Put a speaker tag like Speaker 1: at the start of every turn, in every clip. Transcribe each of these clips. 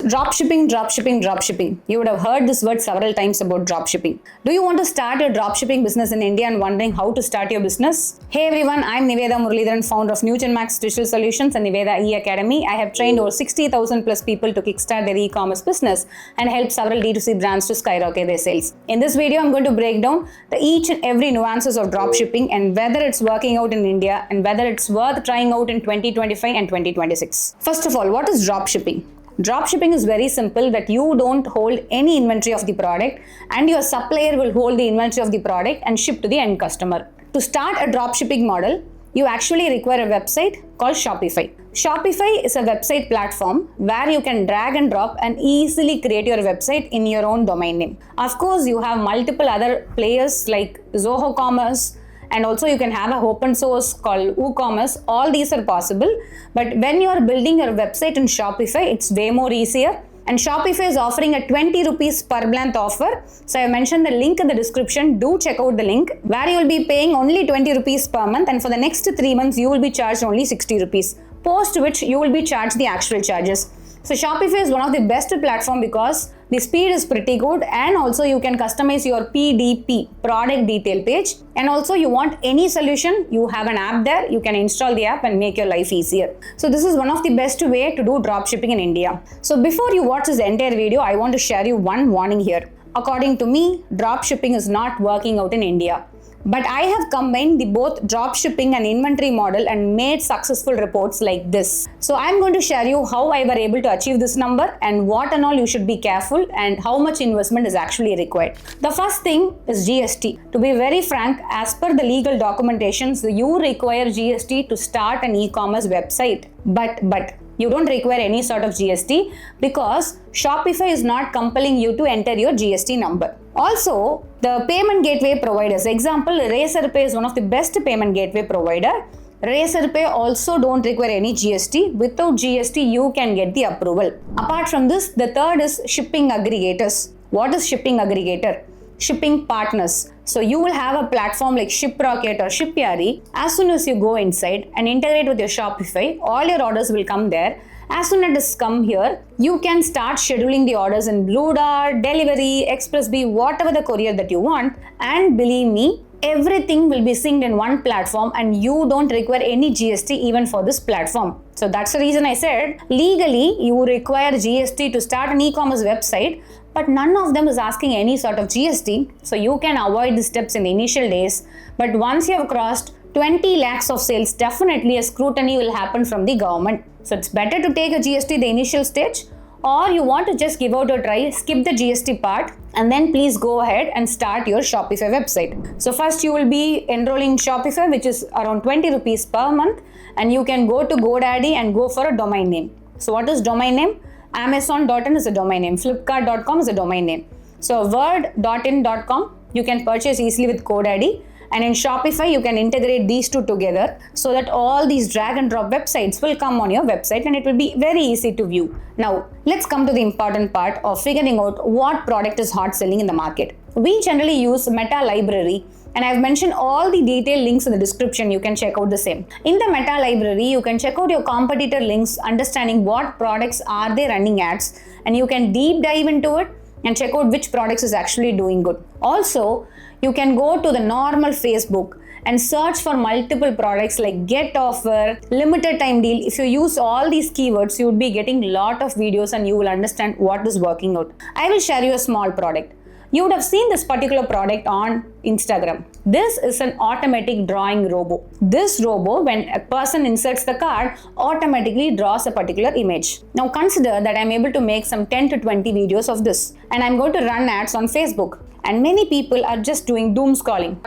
Speaker 1: Dropshipping. You would have heard this word several times about dropshipping. Do you want to start your dropshipping business in India and wondering how to start your business? Hey everyone, I'm Niveda Muralidharan, founder of Newgen Max Digital Solutions and Niveda E-Academy. I have trained over 60,000 plus people to kickstart their e-commerce business and help several D2C brands to skyrocket their sales. In this video, I'm going to break down each and every nuances of dropshipping and whether it's working out in India and whether it's worth trying out in 2025 and 2026. First of all, what is dropshipping? Dropshipping is very simple that you don't hold any inventory of the product and your supplier will hold the inventory of the product and ship to the end customer. To start a dropshipping model, you actually require a website called Shopify. Shopify is a website platform where you can drag and drop and easily create your website in your own domain name. Of course, you have multiple other players like Zoho Commerce, and also you can have a open source called WooCommerce. All these are possible, but when you are building your website in Shopify, it's way more easier. And Shopify is offering a 20 rupees per month offer. So I mentioned the link in the description. Do check out the link where you will be paying only 20 rupees per month, and for the next 3 months you will be charged only 60 rupees. Post which you will be charged the actual charges. So Shopify is one of the best platform because the speed is pretty good, and also you can customize your PDP, product detail page, and also you want any solution, you have an app there, you can install the app and make your life easier. So this is one of the best way to do dropshipping in India. So before you watch this entire video, I want to share you one warning here. According to me, dropshipping is not working out in India. But I have combined the both dropshipping and inventory model and made successful reports like this. So I'm going to share you how I were able to achieve this number and what and all you should be careful and how much investment is actually required. The first thing is GST. To be very frank, as per the legal documentations, you require GST to start an e-commerce website. But you don't require any sort of GST because Shopify is not compelling you to enter your GST number. Also, the payment gateway providers, example, Razorpay is one of the best payment gateway provider. Razorpay also don't require any GST. Without GST, you can get the approval. Apart from this, the third is shipping aggregators. What is shipping aggregator? Shipping partners. So you will have a platform like ShipRocket or ShipYari. As soon as you go inside and integrate with your Shopify, all your orders will come there. As soon as it come here, you can start scheduling the orders in Blue Dart, Delivery, Express-B, whatever the courier that you want. And believe me, everything will be synced in one platform and you don't require any GST even for this platform. So that's the reason I said legally you require GST to start an e-commerce website, but none of them is asking any sort of GST. So you can avoid the steps in the initial days. But once you have crossed 20 lakhs of sales, definitely a scrutiny will happen from the government. So it's better to take a GST the initial stage, or you want to just give out a try, skip the GST part, and then please go ahead and start your Shopify website. So first you will be enrolling Shopify, which is around 20 rupees per month, and you can go to GoDaddy and go for a domain name. So what is domain name? Amazon.in is a domain name. Flipkart.com is a domain name. So word.in.com you can purchase easily with GoDaddy. And in Shopify, you can integrate these two together so that all these drag and drop websites will come on your website and it will be very easy to view. Now, let's come to the important part of figuring out what product is hot selling in the market. We generally use Meta Library, and I've mentioned all the detailed links in the description. You can check out the same. In the Meta Library, you can check out your competitor links, understanding what products are they running ads, and you can deep dive into it and check out which products is actually doing good. Also, you can go to the normal Facebook and search for multiple products like get offer, limited time deal. If you use all these keywords, you would be getting a lot of videos and you will understand what is working out. I will share you a small product. You would have seen this particular product on Instagram. This is an automatic drawing robo. This robo, when a person inserts the card, automatically draws a particular image. Now consider that I'm able to make some 10 to 20 videos of this, and I'm going to run ads on Facebook. And many people are just doing doom scrolling.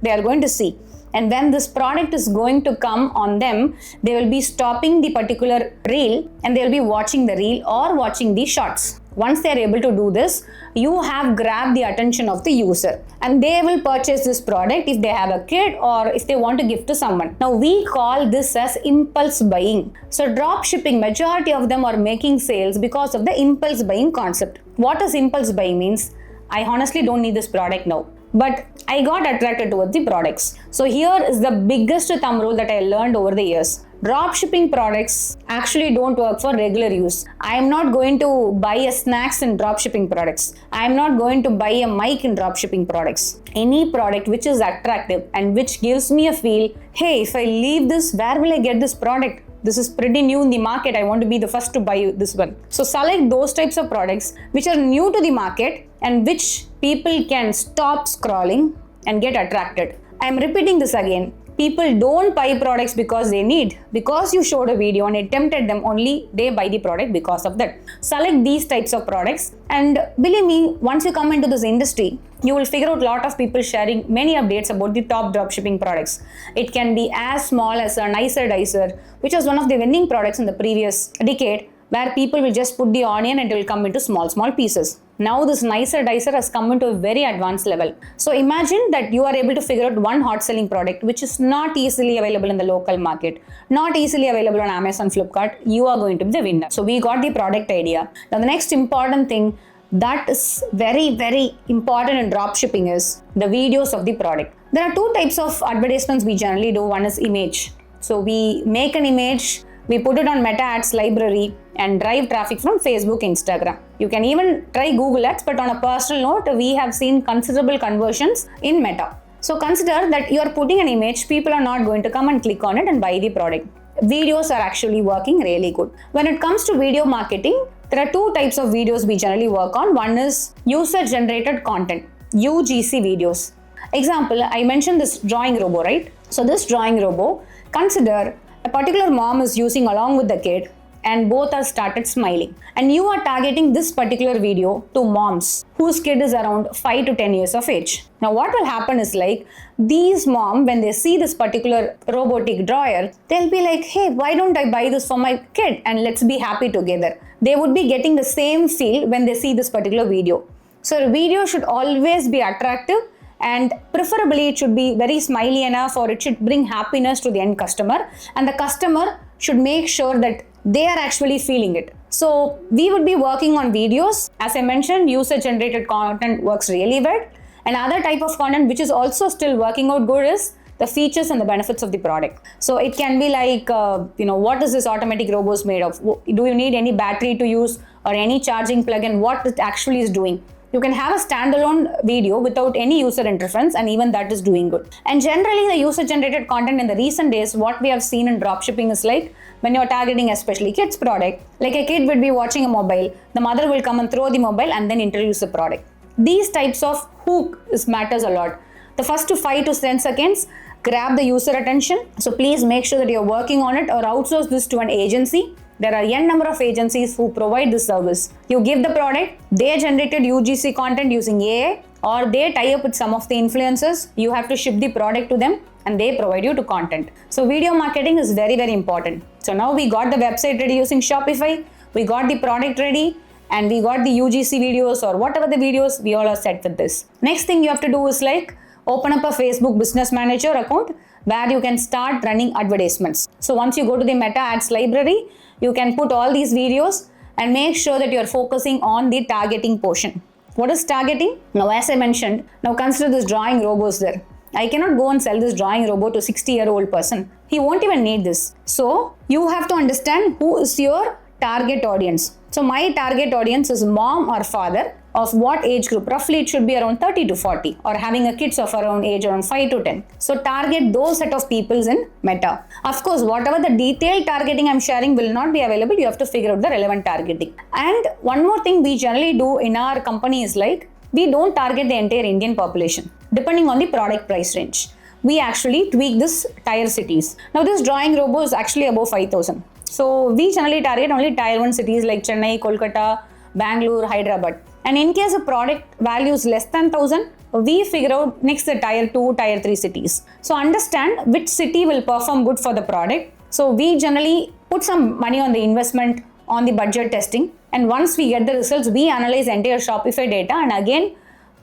Speaker 1: They are going to see. And when this product is going to come on them, they will be stopping the particular reel and they will be watching the reel or watching the shorts. Once they are able to do this, you have grabbed the attention of the user and they will purchase this product if they have a kid or if they want to give to someone. Now we call this as impulse buying. So drop shipping, majority of them are making sales because of the impulse buying concept. What does impulse buying means? I honestly don't need this product now, but I got attracted towards the products. So here is the biggest thumb rule that I learned over the years. Drop shipping products actually don't work for regular use. I am not going to buy a snacks in drop shipping products. I am not going to buy a mic in drop shipping products. Any product which is attractive and which gives me a feel, hey, if I leave this, where will I get this product? This is pretty new in the market. I want to be the first to buy this one. So select those types of products which are new to the market and which people can stop scrolling and get attracted. I am repeating this again. People don't buy products because they need. Because you showed a video and it tempted them, only they buy the product because of that. Select these types of products, and believe me, once you come into this industry, you will figure out a lot of people sharing many updates about the top dropshipping products. It can be as small as a nicer dicer, which was one of the winning products in the previous decade, where people will just put the onion and it will come into small pieces. Now this nicer dicer has come into a very advanced level. So imagine that you are able to figure out one hot selling product which is not easily available in the local market, not easily available on Amazon, Flipkart. You are going to be the winner. So we got the product idea. Now the next important thing that is very, very important in dropshipping is the videos of the product. There are two types of advertisements we generally do. One is image. So we make an image, we put it on Meta Ads library and drive traffic from Facebook, Instagram. You can even try Google Ads, but on a personal note, we have seen considerable conversions in Meta. So consider that you are putting an image, people are not going to come and click on it and buy the product. Videos are actually working really good. When it comes to video marketing, there are two types of videos we generally work on. One is user-generated content, UGC videos. Example, I mentioned this drawing robo, right? So this drawing robo, consider a particular mom is using along with the kid and both have started smiling. And you are targeting this particular video to moms whose kid is around 5 to 10 years of age. Now what will happen is like these mom, when they see this particular robotic drawer, they'll be like, hey, why don't I buy this for my kid and let's be happy together. They would be getting the same feel when they see this particular video. So a video should always be attractive, and preferably it should be very smiley enough, or it should bring happiness to the end customer, and the customer should make sure that they are actually feeling it. So we would be working on videos. As I mentioned, user generated content works really well. Another type of content which is also still working out good is the features and the benefits of the product. So it can be like, what is this automatic robos made of? Do you need any battery to use or any charging plug-in? What it actually is doing? You can have a standalone video without any user interference, and even that is doing good. And generally the user generated content in the recent days, what we have seen in dropshipping is like when you're targeting especially kids product, like a kid would be watching a mobile, the mother will come and throw the mobile and then introduce the product. These types of hook matters a lot. The first 5 to 10 seconds grab the user attention. So please make sure that you're working on it or outsource this to an agency. There are n number of agencies who provide this service. You give the product, they generated UGC content using AI, or they tie up with some of the influencers. You have to ship the product to them and they provide you to content. So video marketing is very, very important. So now we got the website ready using Shopify, we got the product ready, and we got the UGC videos or whatever the videos, we all are set with this. Next thing you have to do is like open up a Facebook Business Manager account where you can start running advertisements. So once you go to the Meta Ads library, you can put all these videos and make sure that you're focusing on the targeting portion. What is targeting? Now, as I mentioned, now consider this drawing robos there. I cannot go and sell this drawing robot to a 60-year-old person. He won't even need this. So you have to understand who is your target audience. So my target audience is mom or father of what age group? Roughly it should be around 30 to 40 or having a kids of around age around 5 to 10. So target those set of peoples in Meta. Of course, whatever the detailed targeting I'm sharing will not be available. You have to figure out the relevant targeting. And one more thing we generally do in our company is like, we don't target the entire Indian population. Depending on the product price range, we actually tweak this tier cities. Now this drawing robo is actually above 5,000. So we generally target only tier 1 cities like Chennai, Kolkata, Bangalore, Hyderabad. And in case a product value is less than 1,000, we figure out next the tier 2, tier 3 cities. So understand which city will perform good for the product. So we generally put some money on the investment on the budget testing. And once we get the results, we analyze entire Shopify data and again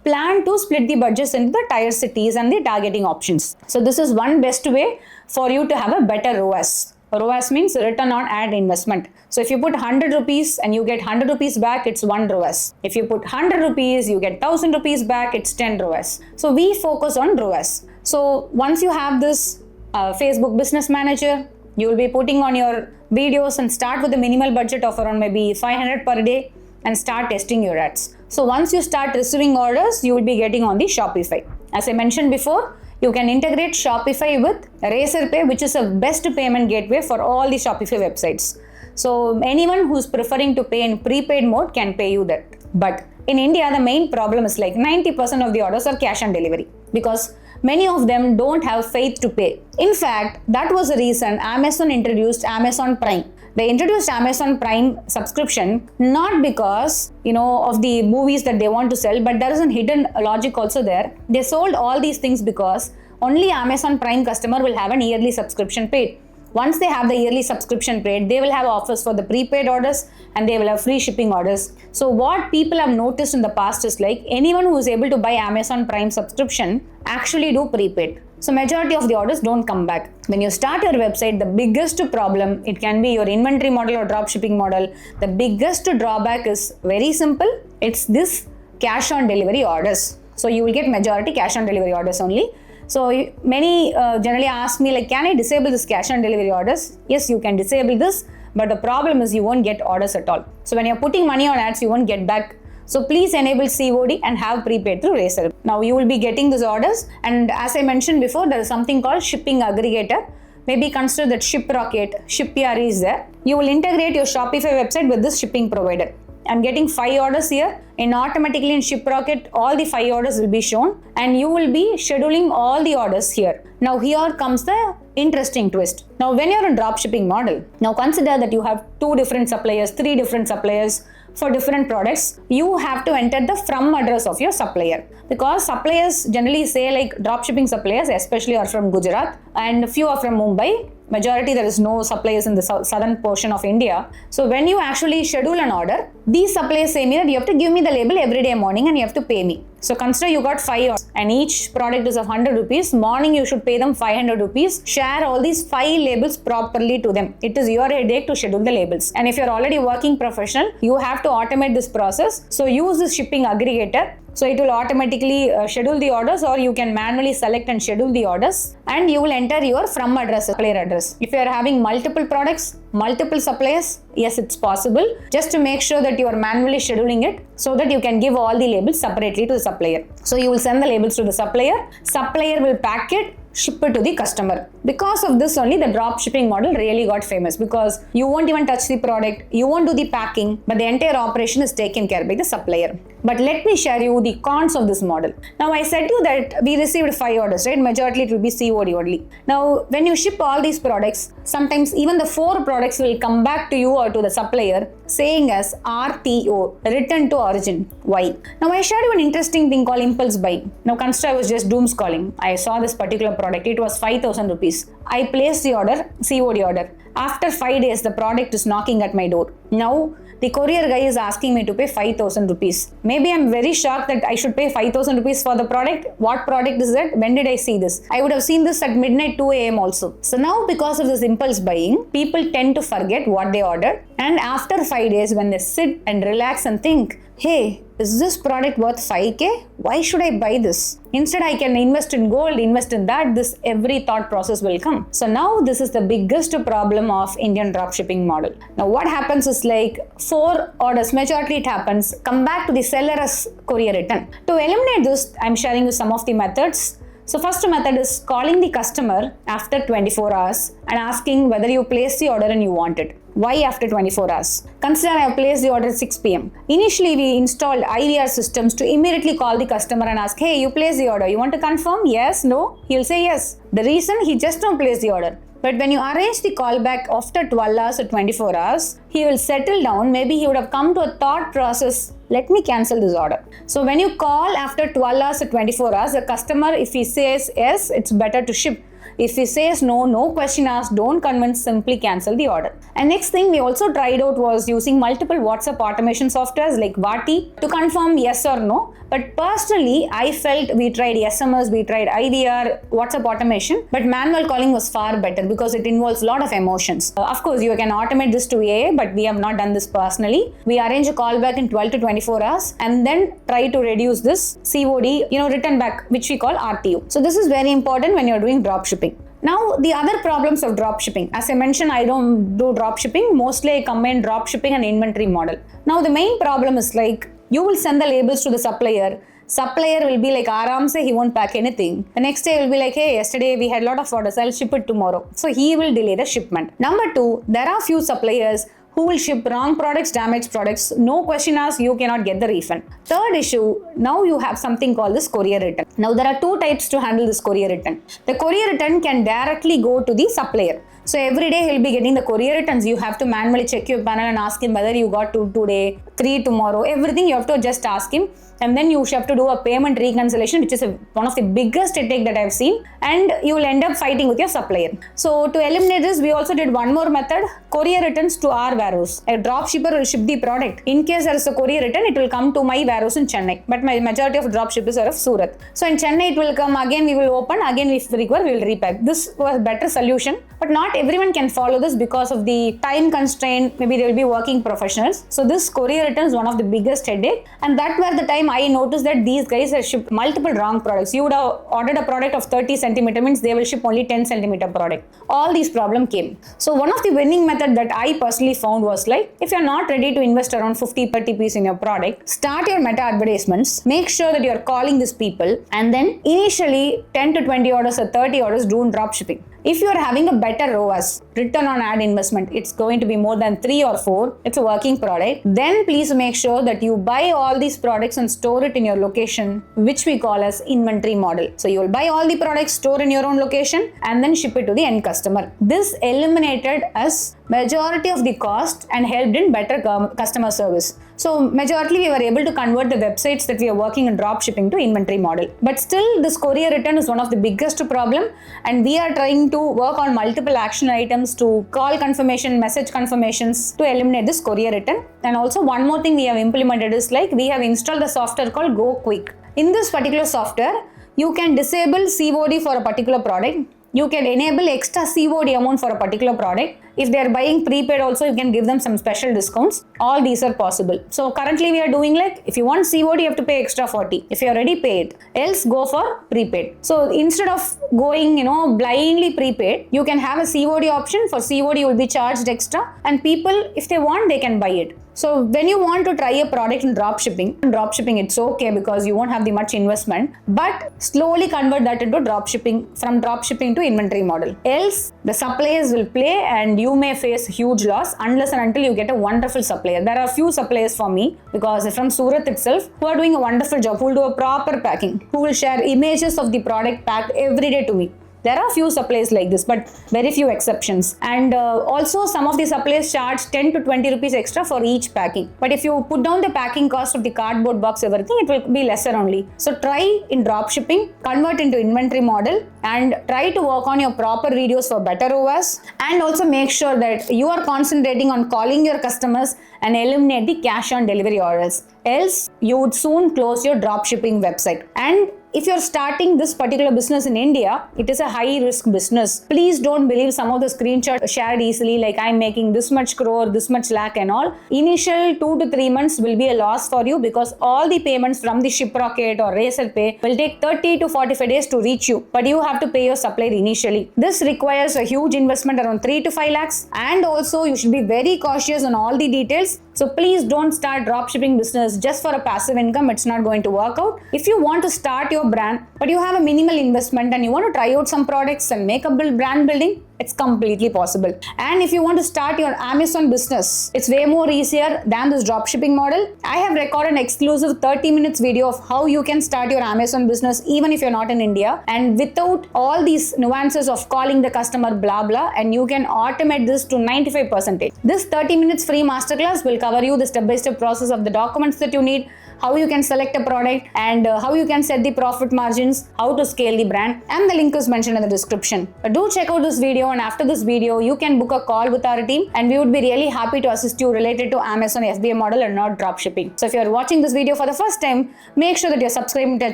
Speaker 1: plan to split the budgets into the tier cities and the targeting options. So this is one best way for you to have a better ROAS. ROAS means return on ad investment. So if you put 100 rupees and you get 100 rupees back, it's 1 ROAS. If you put 100 rupees, you get 1000 rupees back, it's 10 ROAS. So we focus on ROAS. So once you have this Facebook Business Manager, You will be putting on your videos and start with a minimal budget of around maybe 500 per day and start testing your ads. So once you start receiving orders, you will be getting on the Shopify. As I mentioned before, you can integrate Shopify with Razorpay, which is a best payment gateway for all the Shopify websites. So anyone who's preferring to pay in prepaid mode can pay you that. But in India, the main problem is like 90% of the orders are cash on delivery because many of them don't have faith to pay. In fact, that was the reason Amazon introduced Amazon Prime. They introduced Amazon Prime subscription not because, of the movies that they want to sell, but there is a hidden logic also there. They sold all these things because only Amazon Prime customer will have an yearly subscription paid. Once they have the yearly subscription paid, they will have offers for the prepaid orders and they will have free shipping orders. So what people have noticed in the past is like anyone who is able to buy Amazon Prime subscription actually do prepaid. So majority of the orders don't come back. When you start your website, the biggest problem, it can be your inventory model or dropshipping model. The biggest drawback is very simple. It's this cash on delivery orders. So you will get majority cash on delivery orders only. So many generally ask me like, can I disable this cash on delivery orders? Yes, you can disable this, but the problem is you won't get orders at all. So when you're putting money on ads, you won't get back. So please enable COD and have prepaid through Razor. Now you will be getting these orders, and as I mentioned before, there is something called shipping aggregator. Maybe consider that ShipRocket, ShipYari is there. You will integrate your Shopify website with this shipping provider. I'm getting 5 orders here, and automatically in ShipRocket, all the 5 orders will be shown, and you will be scheduling all the orders here. Now here comes the interesting twist. Now when you're in dropshipping model, now consider that you have 2 different suppliers, 3 different suppliers for different products. You have to enter the from address of your supplier, because suppliers generally say like dropshipping suppliers especially are from Gujarat and few are from Mumbai. Majority there is no suppliers in the southern portion of India. So when you actually schedule an order, these suppliers say me that you have to give me the label every day morning and you have to pay me. So consider you got 5 orders and each product is of 100 rupees. Morning you should pay them 500 rupees. Share all these 5 labels properly to them. It is your headache to schedule the labels. And if you're already working professional, you have to automate this process. So use this shipping aggregator. So it will automatically schedule the orders, or you can manually select and schedule the orders, and you will enter your from address, supplier address. If you are having multiple products, multiple suppliers, yes, it's possible. Just to make sure that you are manually scheduling it so that you can give all the labels separately to the supplier. So you will send the labels to the supplier. Supplier will pack it, ship it to the customer. Because of this only, the drop shipping model really got famous, because you won't even touch the product, you won't do the packing, but the entire operation is taken care by the supplier. But let me share you the cons of this model. Now I said to you that we received 5 orders, right? Majority it will be COD only. Now when you ship all these products, sometimes even the 4 products will come back to you or to the supplier saying as RTO, return to origin. Why? Now I shared you an interesting thing called impulse buying. Now consider I was just doom scrolling. I saw this particular product. It was 5,000 rupees. I placed the order, COD order. After 5 days, the product is knocking at my door. Now the courier guy is asking me to pay 5,000 rupees. Maybe I'm very shocked that I should pay 5,000 rupees for the product. What product is it? When did I see this? I would have seen this at midnight 2 a.m. also. So now because of this impulse buying, people tend to forget what they ordered. And after 5 days, when they sit and relax and think, hey, is this product worth 5k? Why should I buy this? Instead, I can invest in gold, invest in that. This every thought process will come. So now this is the biggest problem of Indian dropshipping model. Now what happens is like 4 orders, majority it happens, come back to the seller as courier return. To eliminate this, I'm sharing you some of the methods. So first method is calling the customer after 24 hours and asking whether you placed the order and you want it. Why after 24 hours? Consider I have placed the order at 6 p.m. Initially, we installed IVR systems to immediately call the customer and ask, hey, you placed the order. You want to confirm? Yes, no? He'll say yes. The reason, he just don't place the order. But when you arrange the callback after 12 hours or 24 hours, he will settle down. Maybe he would have come to a thought process, let me cancel this order. So when you call after 12 hours or 24 hours, the customer, if he says yes, it's better to ship. If he says no, no question asked, don't convince, simply cancel the order. And next thing we also tried out was using multiple WhatsApp automation softwares like Vati to confirm yes or no. But personally, I felt we tried SMS, we tried IVR, WhatsApp automation, but manual calling was far better because it involves a lot of emotions. Of course, you can automate this to AI, but we have not done this personally. We arrange a callback in 12 to 24 hours and then try to reduce this COD, return back, which we call RTO. So this is very important when you're doing dropshipping. Now, the other problems of dropshipping. As I mentioned, I don't do dropshipping. Mostly I combine dropshipping and inventory model. Now, the main problem is like you will send the labels to the supplier. Supplier will be like, Aram say he won't pack anything. The next day will be like, hey, yesterday we had a lot of orders, I'll ship it tomorrow. So he will delay the shipment. Number two, there are few suppliers who will ship wrong products, damaged products. No question asked, you cannot get the refund. Third issue, now you have something called this courier return. Now there are two types to handle this courier return. The courier return can directly go to the supplier. So every day he'll be getting the courier returns. You have to manually check your panel and ask him whether you got 2 today, 3 tomorrow. Everything you have to just ask him. And then you have to do a payment reconciliation, which is one of the biggest headache that I've seen. And you will end up fighting with your supplier. So to eliminate this, we also did one more method, courier returns to our warehouse. A dropshipper will ship the product. In case there is a courier return, it will come to my warehouse in Chennai. But my majority of dropshippers are of Surat. So in Chennai, it will come again, we will open, again if required, we will repack. This was a better solution. But not everyone can follow this because of the time constraint. Maybe they will be working professionals. So this courier return is one of the biggest headache. And that were the time I noticed that these guys have shipped multiple wrong products. You would have ordered a product of 30 centimeter, means they will ship only 10 centimeter product. All these problems came. So one of the winning method that I personally found was like, if you're not ready to invest around 50-30 piece in your product, start your meta advertisements, make sure that you're calling these people, and then initially 10 to 20 orders or 30 orders doing drop shipping. If you are having a better ROAS, return on ad investment, it's going to be more than 3 or 4, it's a working product, then please make sure that you buy all these products and store it in your location, which we call as inventory model. So you will buy all the products, store in your own location, and then ship it to the end customer. This eliminated us majority of the cost and helped in better customer service. So majority we were able to convert the websites that we are working in drop shipping to inventory model. But still this courier return is one of the biggest problem, and we are trying to work on multiple action items to call confirmation, message confirmations to eliminate this courier return. And also one more thing we have implemented is like we have installed the software called Go Quick. In this particular software, you can disable COD for a particular product. You can enable extra COD amount for a particular product. If they are buying prepaid also, you can give them some special discounts. All these are possible. So currently we are doing like, if you want COD, you have to pay extra 40. If you already paid, else go for prepaid. So instead of going, blindly prepaid, you can have a COD option. For COD, you will be charged extra. And people, if they want, they can buy it. So when you want to try a product in dropshipping it's okay because you won't have the much investment, but slowly convert that into dropshipping, from dropshipping to inventory model. Else the suppliers will play and you may face huge loss unless and until you get a wonderful supplier. There are few suppliers for me because they're from Surat itself who are doing a wonderful job, who will do a proper packing, who will share images of the product packed every day to me. There are few suppliers like this, but very few exceptions. And also some of the suppliers charge 10 to 20 rupees extra for each packing. But if you put down the packing cost of the cardboard box, everything, it will be lesser only. So try in drop shipping, convert into inventory model, and try to work on your proper videos for better ROAS. And also make sure that you are concentrating on calling your customers and eliminate the cash on delivery orders. Else you would soon close your drop shipping website. And if you're starting this particular business in India, it is a high risk business. Please don't believe some of the screenshots shared easily, like I'm making this much crore, this much lakh and all. Initial 2 to 3 months will be a loss for you because all the payments from the Shiprocket or Razorpay will take 30 to 45 days to reach you. But you have to pay your supplier initially. This requires a huge investment around 3 to 5 lakhs. And also you should be very cautious on all the details. So please don't start dropshipping business just for a passive income. It's not going to work out. If you want to start your brand, but you have a minimal investment and you want to try out some products and make a brand building, it's completely possible. And if you want to start your Amazon business, it's way more easier than this dropshipping model. I have recorded an exclusive 30 minutes video of how you can start your Amazon business even if you're not in India and without all these nuances of calling the customer blah blah, and you can automate this to 95%. This 30 minutes free masterclass will cover you the step-by-step process of the documents that you need, how you can select a product, and how you can set the profit margins, how to scale the brand, and the link is mentioned in the description. Do check out this video, and after this video you can book a call with our team and we would be really happy to assist you related to Amazon FBA model and not dropshipping. So if you're watching this video for the first time, make sure that you're subscribing to our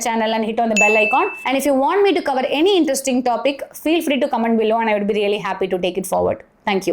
Speaker 1: channel and hit on the bell icon. And if you want me to cover any interesting topic, feel free to comment below and I would be really happy to take it forward. Thank you.